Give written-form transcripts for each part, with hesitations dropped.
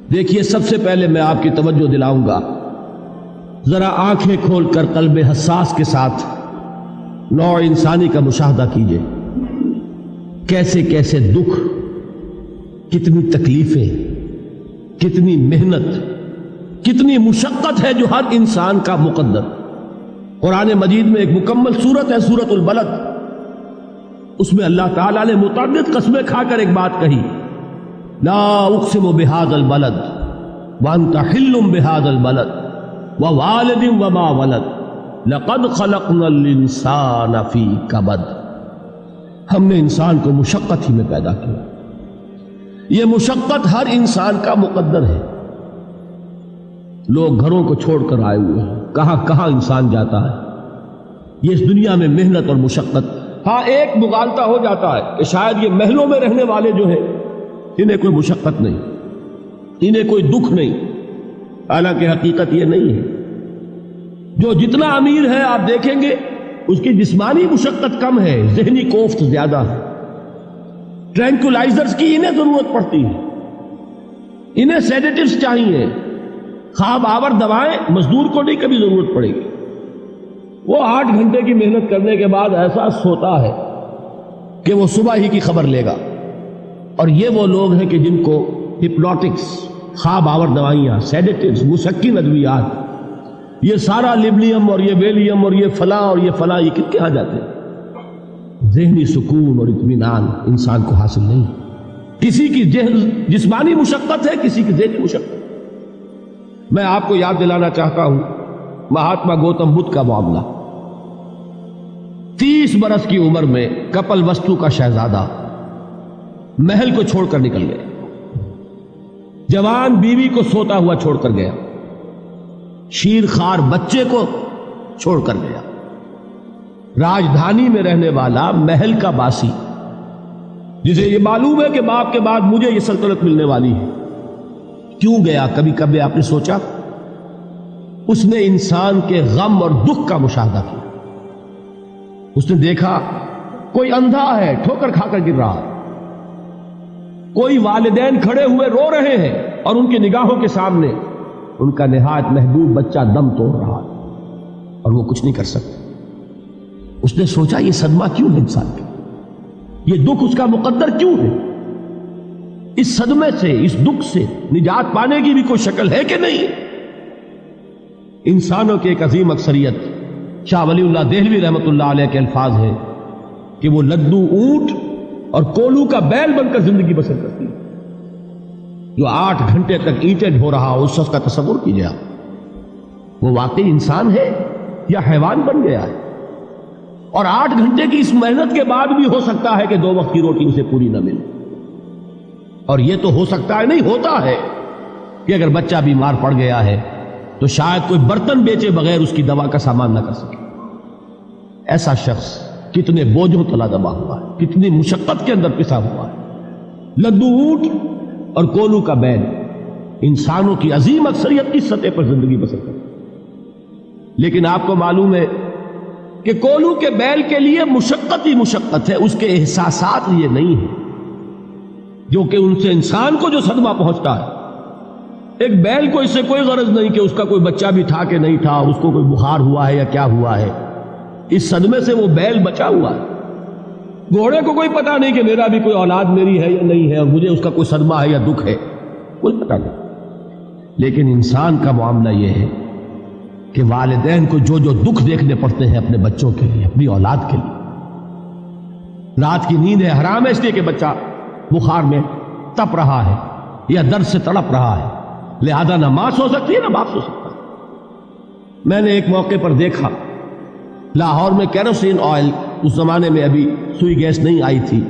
دیکھیے، سب سے پہلے میں آپ کی توجہ دلاؤں گا، ذرا آنکھیں کھول کر قلب حساس کے ساتھ نوع انسانی کا مشاہدہ کیجئے۔ کیسے کیسے دکھ، کتنی تکلیفیں، کتنی محنت، کتنی مشقت ہے جو ہر انسان کا مقدر۔ قرآن مجید میں ایک مکمل سورت ہے، سورت البلد، اس میں اللہ تعالیٰ نے متعدد قسمیں کھا کر ایک بات کہی، لا اقسم بہذا البلد وانت حل بہذا البلد ووالد وما ولد لقد خلقنا الانسان فی کبد۔ ہم نے انسان کو مشقت ہی میں پیدا کیا، یہ مشقت ہر انسان کا مقدر ہے۔ لوگ گھروں کو چھوڑ کر آئے ہوئے ہیں، کہاں کہاں انسان جاتا ہے، یہ اس دنیا میں محنت اور مشقت۔ ہاں، ایک مغالطہ ہو جاتا ہے کہ شاید یہ محلوں میں رہنے والے جو ہیں انہیں کوئی مشقت نہیں، انہیں کوئی دکھ نہیں، حالانکہ حقیقت یہ نہیں ہے۔ جو جتنا امیر ہے آپ دیکھیں گے اس کی جسمانی مشقت کم ہے، ذہنی کوفت زیادہ ہے۔ ٹرینکولائزرز کی انہیں ضرورت پڑتی ہے، انہیں سیڈیٹیوز چاہیے، خواب آور دوائیں مزدور کو نہیں کبھی ضرورت پڑے گی۔ وہ 8 گھنٹے کی محنت کرنے کے بعد ایسا سوتا ہے کہ وہ صبح ہی کی خبر لے گا۔ اور یہ وہ لوگ ہیں کہ جن کو ہپنوٹکس، خواب آور دوائیاں، سیڈیٹیوز، مسکن ادویات، یہ سارا لیبلیم اور یہ ویلیم اور یہ فلاں اور یہ فلاں، یہ کن کے ہاں جاتے ہیں؟ ذہنی سکون اور اطمینان انسان کو حاصل نہیں۔ کسی کی جسمانی مشقت ہے، کسی کی ذہنی مشقت۔ میں آپ کو یاد دلانا چاہتا ہوں مہاتما گوتم بدھ کا معاملہ۔ 30 برس کی عمر میں کپل وستو کا شہزادہ محل کو چھوڑ کر نکل گیا، جوان بیوی کو سوتا ہوا چھوڑ کر گیا، شیر خوار بچے کو چھوڑ کر گیا۔ راجدھانی میں رہنے والا محل کا باسی، جسے یہ معلوم ہے کہ باپ کے بعد مجھے یہ سلطنت ملنے والی ہے، کیوں گیا؟ کبھی کبھی آپ نے سوچا؟ اس نے انسان کے غم اور دکھ کا مشاہدہ کیا۔ اس نے دیکھا کوئی اندھا ہے، ٹھوکر کھا کر گر رہا ہے، کوئی والدین کھڑے ہوئے رو رہے ہیں اور ان کی نگاہوں کے سامنے ان کا نہایت محبوب بچہ دم توڑ رہا ہے اور وہ کچھ نہیں کر سکتے۔ اس نے سوچا یہ صدمہ کیوں ہے انسان کا، یہ دکھ اس کا مقدر کیوں ہے؟ اس صدمے سے، اس دکھ سے نجات پانے کی بھی کوئی شکل ہے کہ نہیں؟ انسانوں کی ایک عظیم اکثریت، شاہ ولی اللہ دہلوی رحمۃ اللہ علیہ کے الفاظ ہیں کہ وہ لدو اونٹ اور کولو کا بیل بن کر زندگی بسر کرتی ہے۔ جو 8 گھنٹے تک اینٹیں ڈھو رہا ہو، اس شخص کا تصور کیجیے آپ، وہ واقعی انسان ہے یا حیوان بن گیا ہے؟ اور 8 گھنٹے کی اس محنت کے بعد بھی ہو سکتا ہے کہ 2 وقت کی روٹی اسے پوری نہ ملے۔ اور یہ تو ہو سکتا ہے، نہیں ہوتا ہے کہ اگر بچہ بیمار پڑ گیا ہے تو شاید کوئی برتن بیچے بغیر اس کی دوا کا سامان نہ کر سکے۔ ایسا شخص کتنے بوجھوں تلا دبا ہوا ہے، کتنی مشقت کے اندر پسا ہوا ہے۔ لدو اونٹ اور کولو کا بیل، انسانوں کی عظیم اکثریت اس سطح پر زندگی بسر کرتی ہے۔ لیکن آپ کو معلوم ہے کہ کولو کے بیل کے لیے مشقت ہی مشقت ہے، اس کے احساسات یہ نہیں ہیں جو کہ ان سے انسان کو جو صدمہ پہنچتا ہے۔ ایک بیل کو اس سے کوئی غرض نہیں کہ اس کا کوئی بچہ بھی تھا کہ نہیں تھا، اس کو کوئی بخار ہوا ہے یا کیا ہوا ہے، اس صدمے سے وہ بیل بچا ہوا ہے۔ گھوڑے کو کوئی پتہ نہیں کہ میرا بھی کوئی اولاد میری ہے یا نہیں ہے، اور مجھے اس کا کوئی صدمہ ہے یا دکھ ہے، کوئی پتہ نہیں۔ لیکن انسان کا معاملہ یہ ہے کہ والدین کو جو جو دکھ دیکھنے پڑتے ہیں اپنے بچوں کے لیے، اپنی اولاد کے لیے۔ رات کی نیند ہے حرام ہے اس لیے کہ بچہ بخار میں تپ رہا ہے یا درد سے تڑپ رہا ہے، لہذا نہ ماں سو سکتی ہے نہ باپ سو سکتا ہے۔ میں نے ایک موقع پر دیکھا، لاہور میں کیروسین آئل، اس زمانے میں ابھی سوئی گیس نہیں آئی تھی،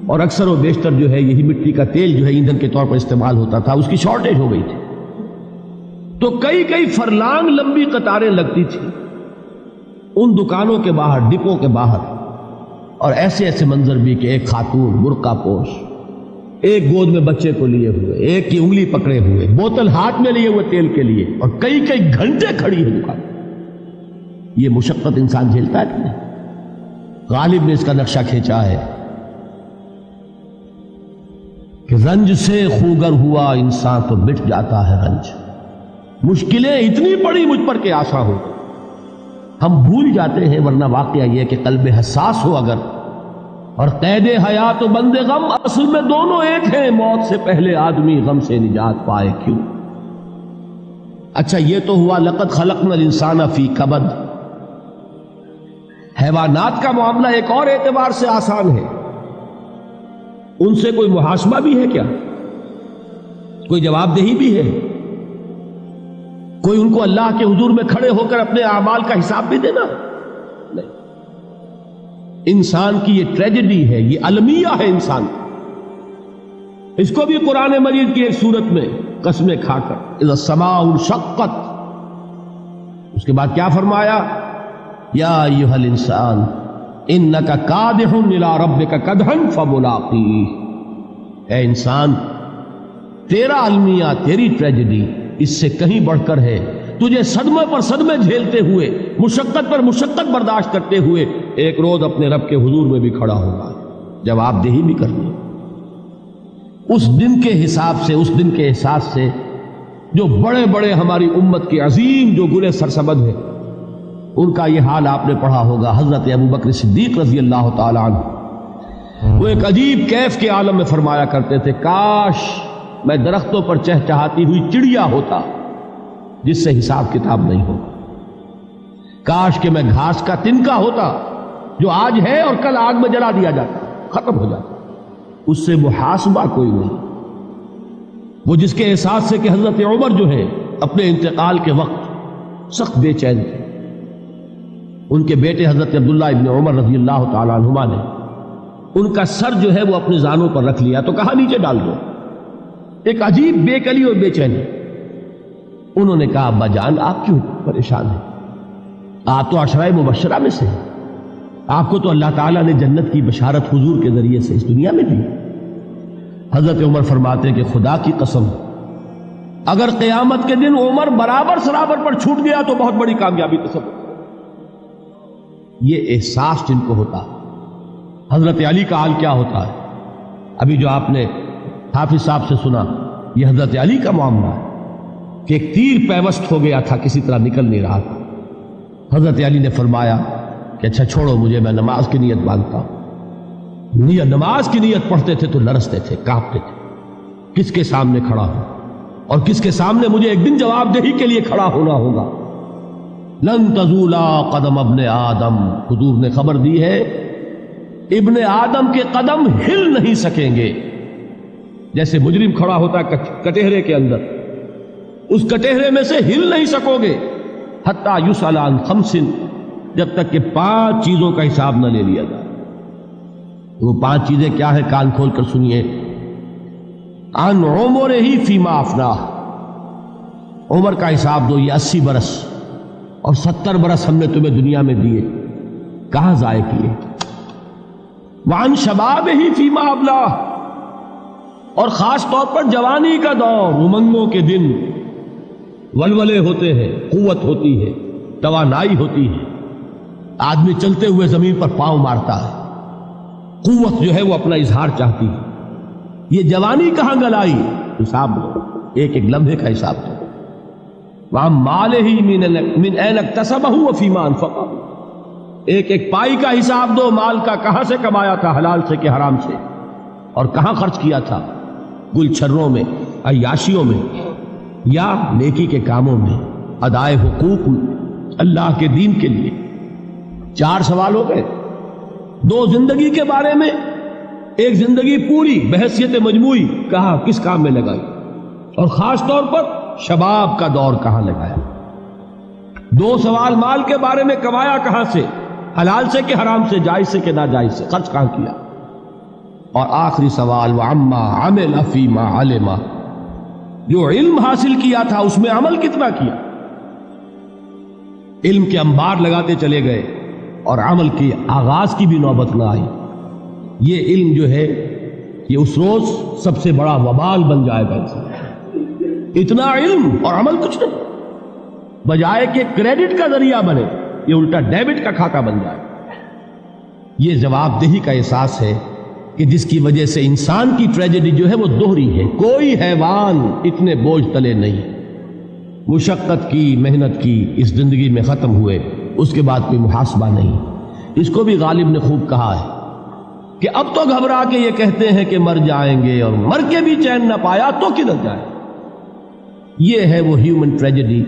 اور اکثر و بیشتر جو ہے یہی مٹی کا تیل جو ہے ایندھن کے طور پر استعمال ہوتا تھا، اس کی شارٹیج ہو گئی تھی۔ تو کئی فرلانگ لمبی قطاریں لگتی تھی ان دکانوں کے باہر، ڈپوں کے باہر، اور ایسے منظر بھی کہ ایک خاتون برقع پوش، ایک گود میں بچے کو لیے ہوئے، ایک کی انگلی پکڑے ہوئے، بوتل ہاتھ میں لیے ہوئے تیل کے لیے، اور کئی گھنٹے کھڑی ہے دکان۔ یہ مشقت انسان جھیلتا ہے کہ نہیں؟ غالب نے اس کا نقشہ کھینچا ہے کہ رنج سے خوگر ہوا انسان تو مٹ جاتا ہے رنج. مشکلیں اتنی پڑی مجھ پر کہ آسان ہو. ہم بھول جاتے ہیں، ورنہ واقعہ یہ کہ قلب حساس ہو اگر، اور قید حیات و بند غم اصل میں دونوں ایک ہیں. موت سے پہلے آدمی غم سے نجات پائے کیوں؟ اچھا یہ تو ہوا لقد خلقنا الانسان فی کبد. حیوانات کا معاملہ ایک اور اعتبار سے آسان ہے. ان سے کوئی محاسبہ بھی ہے کیا؟ کوئی جواب دہی بھی ہے؟ کوئی ان کو اللہ کے حضور میں کھڑے ہو کر اپنے اعمال کا حساب بھی دینا؟ نہیں. انسان کی یہ ٹریجڈی ہے، یہ المیہ ہے انسان. اس کو بھی قرآن مجید کی ایک سورت میں قسمیں کھا کر اذا السماء انشقت، اس کے بعد کیا فرمایا؟ یا ایھا الانسان انک کادح الی ربک کدحا فملاقیہ. اے انسان، تیرا المیہ، تیری ٹریجڈی اس سے کہیں بڑھ کر ہے. تجھے صدمے پر صدمے جھیلتے ہوئے، مشقت پر مشقت برداشت کرتے ہوئے ایک روز اپنے رب کے حضور میں بھی کھڑا ہوگا، جواب دہی بھی کرنی. اس دن کے حساب سے، اس دن کے احساس سے جو بڑے بڑے ہماری امت کے عظیم جو گلے سرسبد ہیں، ان کا یہ حال آپ نے پڑھا ہوگا. حضرت ابوبکر صدیق رضی اللہ تعالی عنہ وہ ایک عجیب کیف کے عالم میں فرمایا کرتے تھے، کاش میں درختوں پر چہچہاتی ہوئی چڑیا ہوتا جس سے حساب کتاب نہیں ہوگا. کاش کہ میں گھاس کا تنکا ہوتا جو آج ہے اور کل آگ میں جلا دیا جاتا، ختم ہو جاتا، اس سے محاسبہ کوئی نہیں. وہ جس کے احساس سے کہ حضرت عمر جو ہے اپنے انتقال کے وقت سخت بے چین تھے. ان کے بیٹے حضرت عبداللہ ابن عمر رضی اللہ تعالی عنہما نے ان کا سر جو ہے وہ اپنے زانوں پر رکھ لیا تو کہا نیچے ڈال دو. ایک عجیب بے کلی اور بے چینی. انہوں نے کہا ابا جان آپ کیوں پریشان ہیں؟ آپ تو عشرہ مبشرہ میں سے ہیں، آپ کو تو اللہ تعالیٰ نے جنت کی بشارت حضور کے ذریعے سے اس دنیا میں دی. حضرت عمر فرماتے ہیں کہ خدا کی قسم اگر قیامت کے دن عمر برابر سرابر پر چھوٹ گیا تو بہت بڑی کامیابی تصور. یہ احساس جن کو ہوتا. حضرت علی کا حال کیا ہوتا ہے؟ ابھی جو آپ نے حافظ صاحب سے سنا، یہ حضرت علی کا معاملہ ہے کہ ایک تیر پیوست ہو گیا تھا، کسی طرح نکل نہیں رہا تھا. حضرت علی نے فرمایا کہ اچھا چھوڑو مجھے، میں نماز کی نیت باندھتا ہوں. نماز کی نیت پڑھتے تھے تو لرزتے تھے، کانپتے تھے. کس کے سامنے کھڑا ہوں اور کس کے سامنے مجھے ایک دن جواب دہی کے لیے کھڑا ہونا ہوگا. لن تزولا قدم ابن آدم، حضور نے خبر دی ہے ابن آدم کے قدم ہل نہیں سکیں گے. جیسے مجرم کھڑا ہوتا ہے کٹہرے کے اندر، اس کٹہرے میں سے ہل نہیں سکو گے حتی یسأل عن خمس، جب تک کہ 5 چیزوں کا حساب نہ لے لیا جائے. وہ 5 چیزیں کیا ہے؟ کان کھول کر سنیے. عن عمرہ فیما افناہ، عمر کا حساب دو. یہ 80 برس اور 70 برس ہم نے تمہیں دنیا میں دیے، کہاں ضائع کیے؟ وعن شبابہ فیما ابلاہ، اور خاص طور پر جوانی کا دور، امنگوں کے دن، ولولے ہوتے ہیں، قوت ہوتی ہے، توانائی ہوتی ہے، آدمی چلتے ہوئے زمین پر پاؤں مارتا ہے، قوت جو ہے وہ اپنا اظہار چاہتی ہے. یہ جوانی کہاں گلائی؟ حساب دو، ایک ایک لمحے کا حساب دو. وہاں مالہ من این اکتسبہ وفیما انفقہ، ایک ایک پائی کا حساب دو. مال کا کہاں سے کمایا تھا، حلال سے کہ حرام سے، اور کہاں خرچ کیا تھا، گل چھروں میں، عیاشیوں میں، یا نیکی کے کاموں میں، ادائے حقوق اللہ کے دین کے لیے. 4 سوال ہو گئے. 2 زندگی کے بارے میں، ایک زندگی پوری بحیثیت مجموعی کہاں کس کام میں لگائی، اور خاص طور پر شباب کا دور کہاں لگایا. 2 سوال مال کے بارے میں، کمایا کہاں سے، حلال سے کہ حرام سے، جائز سے کہ ناجائز سے، خرچ کہاں کیا. اور آخری سوال وعما عمل فیما علم، جو علم حاصل کیا تھا اس میں عمل کتنا کیا. علم کے انبار لگاتے چلے گئے اور عمل کے آغاز کی بھی نوبت نہ آئی. یہ علم جو ہے یہ اس روز سب سے بڑا وبال بن جائے گا. اتنا علم اور عمل کچھ نہیں، بجائے کہ کریڈٹ کا ذریعہ بنے یہ الٹا ڈیبٹ کا کھاتا بن جائے. یہ جواب دہی کا احساس ہے کہ جس کی وجہ سے انسان کی ٹریجڈی جو ہے وہ دوہری ہے. کوئی حیوان اتنے بوجھ تلے نہیں. مشقت کی، محنت کی، اس زندگی میں ختم ہوئے، اس کے بعد کوئی محاسبہ نہیں. اس کو بھی غالب نے خوب کہا ہے کہ اب تو گھبرا کے یہ کہتے ہیں کہ مر جائیں گے، اور مر کے بھی چین نہ پایا تو کدھر جائے. یہ ہے وہ ہیومن ٹریجڈی